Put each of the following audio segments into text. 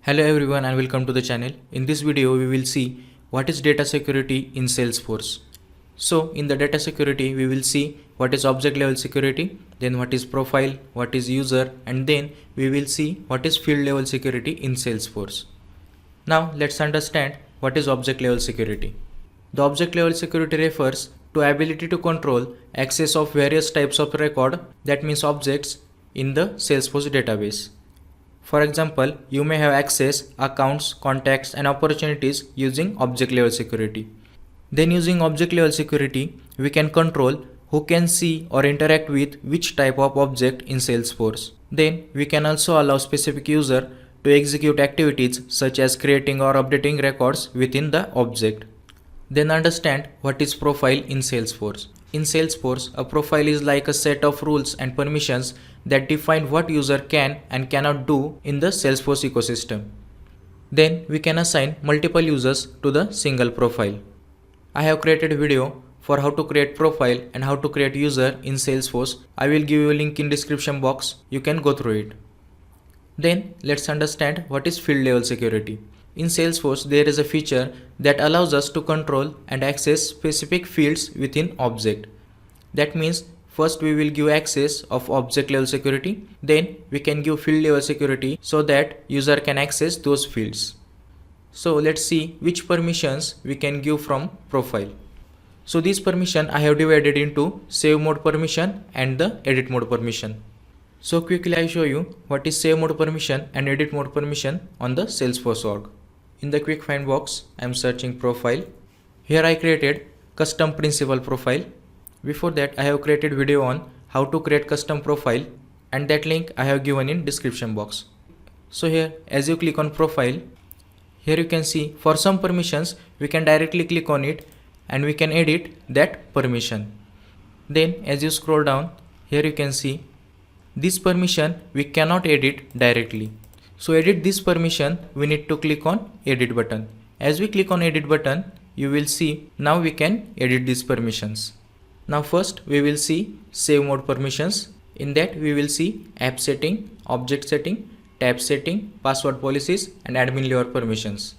Hello everyone and welcome to the channel. In this video we will see what is data security in Salesforce. So in the data security we will see what is object level security, then what is profile, what is user, and then we will see what is field level security in Salesforce. Now let's understand what is object level security. The object level security refers to ability to control access of various types of record, that means objects, in the Salesforce database. For example, you may have access, accounts, contacts, and opportunities using object level security. Then using object level security, we can control who can see or interact with which type of object in Salesforce. Then we can also allow specific user to execute activities such as creating or updating records within the object. Then understand what is profile in Salesforce. In Salesforce, a profile is like a set of rules and permissions that define what user can and cannot do in the Salesforce ecosystem. Then we can assign multiple users to the single profile. I have created a video for how to create profile and how to create user in Salesforce. I will give you a link in description box. You can go through it. Then let's understand what is field level security. In Salesforce, there is a feature that allows us to control and access specific fields within object. That means first we will give access of object level security, then we can give field level security so that user can access those fields. So let's see which permissions we can give from profile. So this permission I have divided into save mode permission and the edit mode permission. So quickly I show you what is save mode permission and edit mode permission on the Salesforce org. In the quick find box, I am searching profile. Here I created custom principal profile. Before that, I have created video on how to create custom profile, and that link I have given in description box. So here, as you click on profile, here you can see for some permissions, we can directly click on it and we can edit that permission. Then as you scroll down, here you can see this permission we cannot edit directly. So edit this permission, we need to click on edit button. As we click on edit button, you will see now we can edit these permissions. Now first we will see save mode permissions. In that we will see app setting, object setting, tab setting, password policies, and admin layer permissions.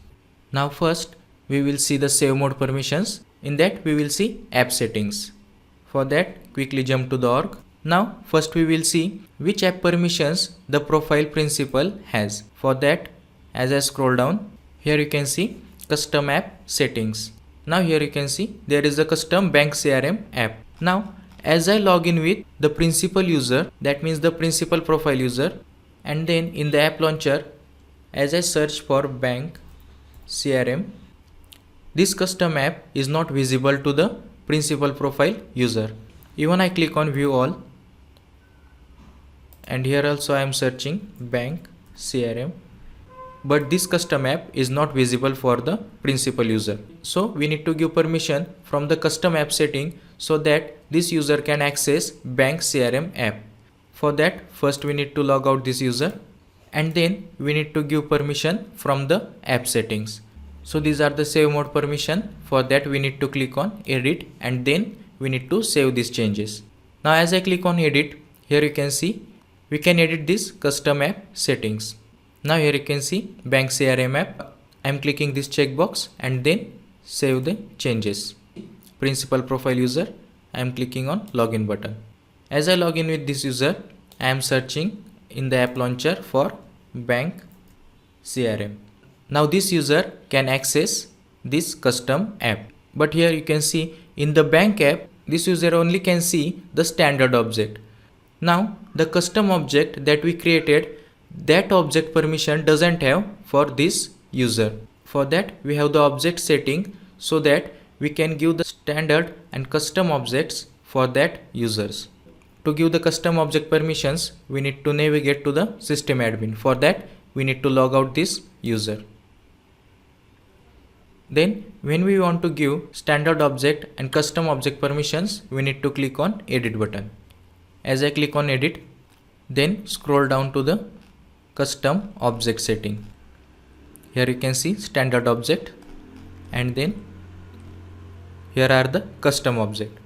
Now first we will see the save mode permissions. In that we will see app settings. For that, quickly jump to the org. Now first we will see which app permissions the profile principal has. For that, as I scroll down, here you can see custom app settings. Now here you can see there is a custom bank CRM app. Now as I log in with the principal user, that means the principal profile user, and then in the app launcher, as I search for bank CRM, this custom app is not visible to the principal profile user. Even I click on view all, and here also I am searching bank CRM, but this custom app is not visible for the principal user. So we need to give permission from the custom app setting so that this user can access bank CRM app. For that, first we need to log out this user, and then we need to give permission from the app settings. So these are the save mode permission. For that we need to click on edit, and then we need to save these changes. Now as I click on edit, here you can see we can edit this custom app settings. Now here you can see bank CRM app. I am clicking this checkbox and then save the changes. Principal profile user, I am clicking on login button. As I log in with this user, I am searching in the app launcher for bank CRM. Now this user can access this custom app. But here you can see in the bank app, this user only can see the standard object. Now the custom object that we created, that object permission doesn't have for this user. For that we have the object setting so that we can give the standard and custom objects for that users. To give the custom object permissions, we need to navigate to the system admin. For that we need to log out this user. Then when we want to give standard object and custom object permissions, we need to click on edit button. As I click on edit, then scroll down to the custom object setting. Here you can see standard object, and then here are the custom object.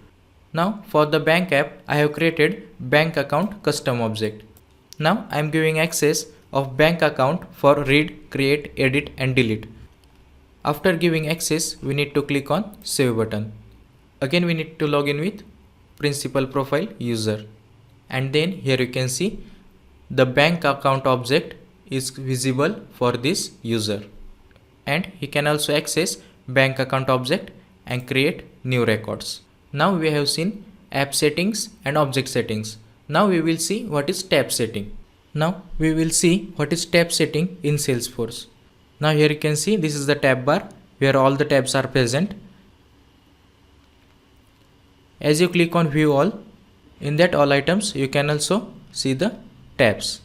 Now for the bank app, I have created bank account custom object. Now I am giving access of bank account for read, create, edit and delete. After giving access, we need to click on save button. Again we need to log in with principal profile user, and then here you can see the bank account object is visible for this user, and he can also access bank account object and create new records. Now we have seen app settings and object settings. Now we will see what is tab setting. Now we will see what is tab setting in Salesforce. Now here you can see this is the tab bar where all the tabs are present. As you click on view all, in that all items you can also see the tabs.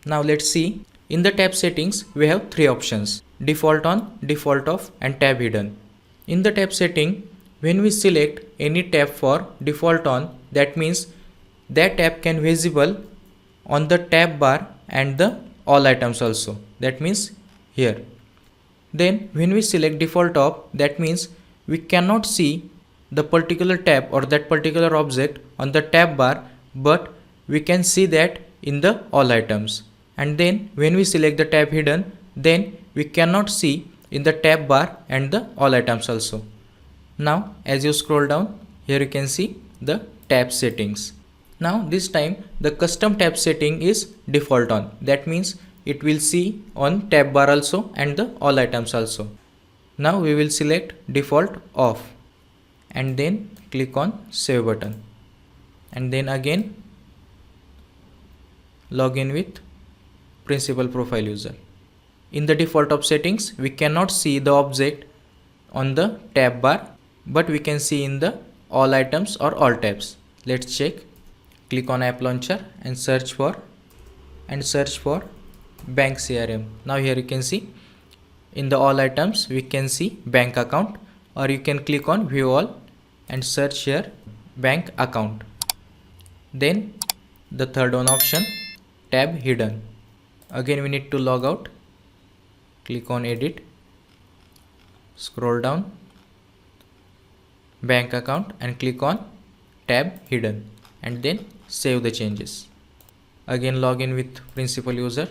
Now let's see. In the tab settings we have three options: default on, default off and tab hidden. In the tab setting, when we select any tab for default on, that means that tab can visible on the tab bar and the all items also. That means here. Then when we select default off, that means we cannot see the particular tab or that particular object on the tab bar, but we can see that in the all items. And then when we select the tab hidden, then we cannot see in the tab bar and the all items also. Now as you scroll down, here you can see the tab settings. Now this time the custom tab setting is default on. That means it will see on tab bar also and the all items also. Now we will select default off and then click on save button, and then again log in with principal profile user. In the default of settings, we cannot see the object on the tab bar, but we can see in the all items or all tabs. Let's check. Click on app launcher and search for bank CRM. Now here you can see in the all items we can see bank account, or you can click on view all and search here bank account. Then the third one option, tab hidden. Again we need to log out. Click on edit, scroll down, bank account and click on tab hidden, and then save the changes. Again log in with principal user.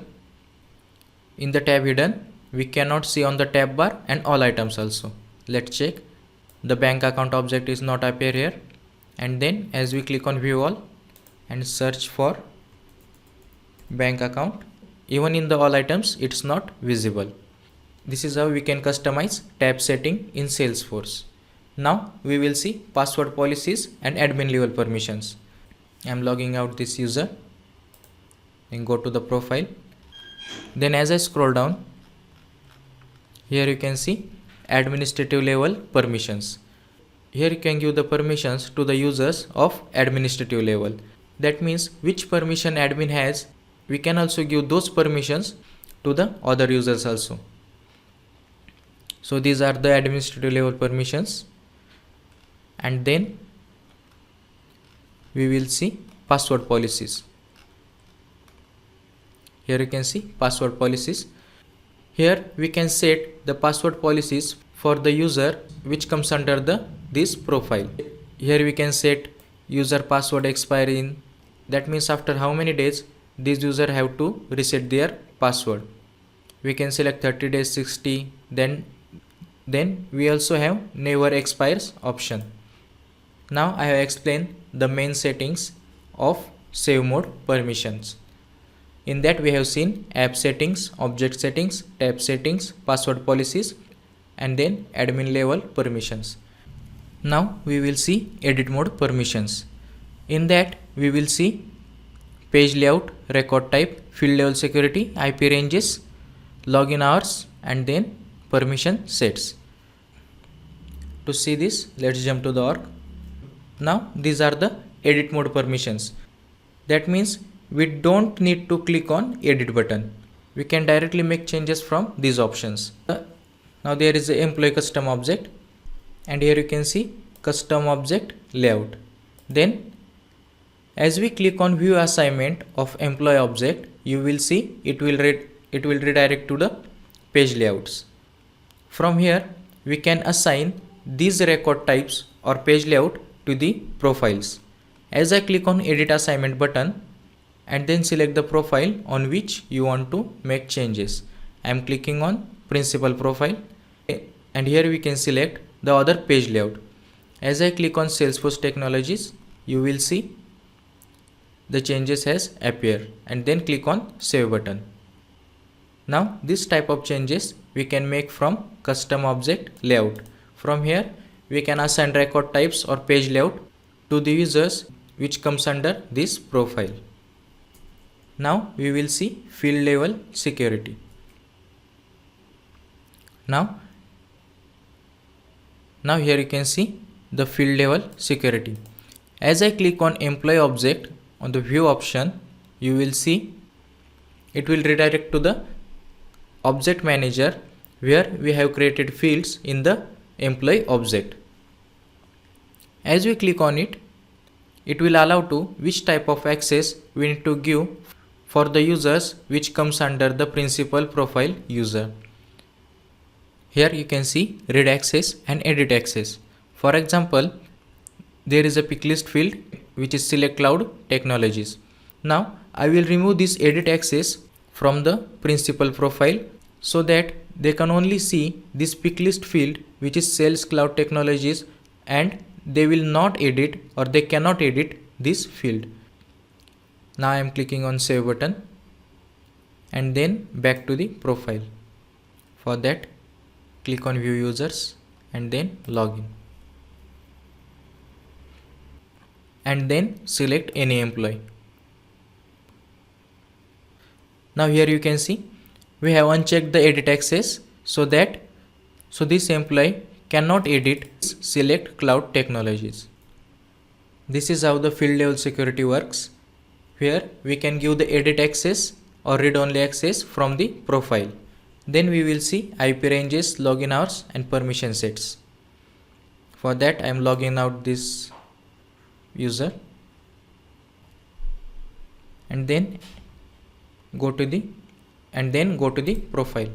In the tab hidden, we cannot see on the tab bar and all items also. Let's check. The bank account object is not appear here, and then as we click on view all and search for bank account, even in the all items it's not visible. This is how we can customize tab setting in Salesforce. Now we will see password policies and admin level permissions. I am logging out this user and go to the profile. Then as I scroll down, here you can see administrative level permissions. Here you can give the permissions to the users of administrative level. That means which permission admin has, we can also give those permissions to the other users also. So these are the administrative level permissions, and then we will see password policies. Here you can see password policies. Here we can set the password policies for the user which comes under this profile. Here we can set user password expire in, that means after how many days this user have to reset their password. We can select 30 days, 60, then we also have never expires option. Now I have explained the main settings of save mode permissions. In that we have seen app settings, object settings, tab settings, password policies, and then admin level permissions. Now we will see edit mode permissions. In that we will see page layout, record type, field level security, IP ranges, login hours, and then permission sets. To see this, let's jump to the org. Now these are the edit mode permissions. That means we don't need to click on edit button. We can directly make changes from these options. Now there is the employee custom object, and here you can see custom object layout. Then as we click on view assignment of employee object, you will see it will redirect to the page layouts. From here we can assign these record types or page layout to the profiles. As I click on edit assignment button, and then select the profile on which you want to make changes. I am clicking on principal profile, and here we can select the other page layout. As I click on Salesforce Technologies, you will see the changes has appear, and then click on Save button. Now this type of changes we can make from custom object layout. From here we can assign record types or page layout to the users which comes under this profile. Now we will see field level security. Now here you can see the field level security. As I click on employee object on the view option, you will see it will redirect to the object manager where we have created fields in the employee object. As we click on it, it will allow to which type of access we need to give for the users which comes under the principal profile user. Here you can see read access and edit access. For example, there is a pick list field which is select cloud technologies. Now I will remove this edit access from the principal profile so that they can only see this pick list field which is sales cloud technologies, and they will not edit or they cannot edit this field. Now I am clicking on save button and then back to the profile. For that, click on view users and then login, and then select any employee. Now here you can see we have unchecked the edit access so this employee cannot edit select cloud technologies. This is how the field level security works, where we can give the edit access or read only access from the profile. Then we will see IP ranges, login hours and permission sets. For that I am logging out this user and then go to the profile.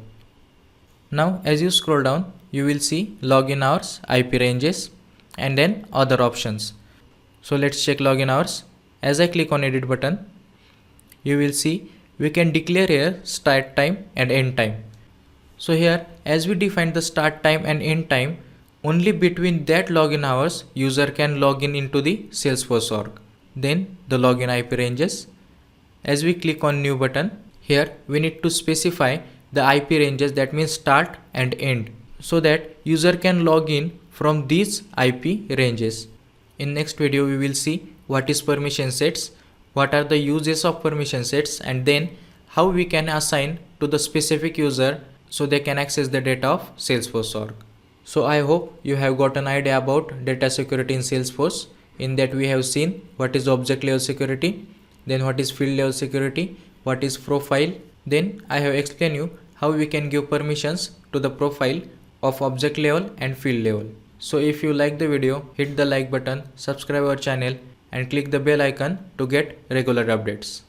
Now as you scroll down, you will see login hours, IP ranges and then other options. So let's check login hours. As I click on edit button, you will see we can declare here start time and end time. So here as we define the start time and end time, only between that login hours user can log in into the Salesforce org. Then the login IP ranges. As we click on new button, here we need to specify the IP ranges, that means start and end, so that user can log in from these IP ranges. In next video we will see what is permission sets, what are the uses of permission sets, and then how we can assign to the specific user so they can access the data of Salesforce org. So I hope you have got an idea about data security in Salesforce. In that we have seen what is object level security, then what is field level security, what is profile. Then I have explained you how we can give permissions to the profile of object level and field level. So if you like the video, hit the like button, subscribe our channel and click the bell icon to get regular updates.